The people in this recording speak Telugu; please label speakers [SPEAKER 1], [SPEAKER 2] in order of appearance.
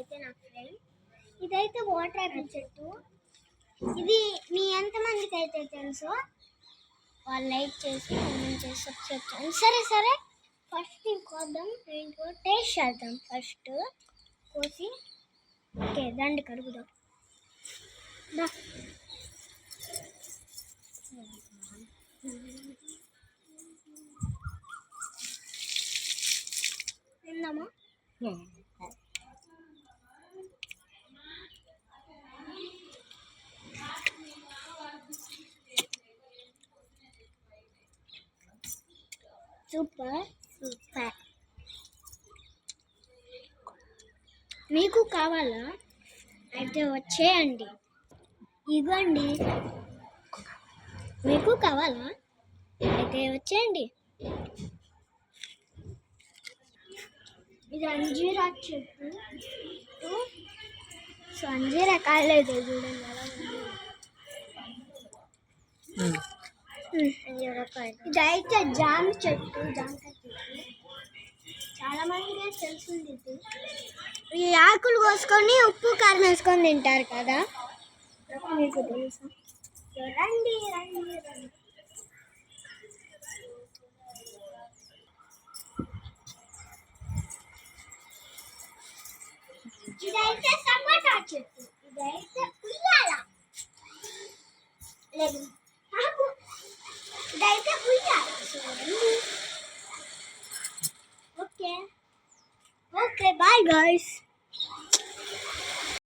[SPEAKER 1] ఇదైతే నా ఫ్రెండ్. ఇదైతే వాటర్ యాపిల్ చెట్టు. ఇది మీ ఎంతమందికి అయితే తెలుసో వాళ్ళు లైక్ చేసి కామెంట్ చేసి సబ్స్క్రైబ్ చేయండి. సరే సరే ఫస్ట్ కోద్దాం, ఏంటో టేస్ట్ చేద్దాం. ఫస్ట్ కోసి ఓకే దండి కడుగుదాం. తిందామా? Super super. మీకు కావాలా అయితే వచ్చేయండి. ఇవ్వండి. మీకు కావాలా అయితే వచ్చేయండి. ఇది అంజీరా చెట్టు. సో అంజీరా కాలేదు చూడండి ఎలా ఉంది. ఇదైతే జామ చెట్టు, జామకాయ చెట్టు. చాలా మందికి తెలిసింది ఇది. ఈ ఆకులు కోసుకొని ఉప్పు కారం వేసుకొని తింటారు కదా, మీకు తెలుసా? రండి రండి రండి. ఇదైతే టమాటా చెట్టు. ఇదైతే ఉయ్యాల లేదు, ఇదైతే ఉయ్యాల. Okay okay bye guys.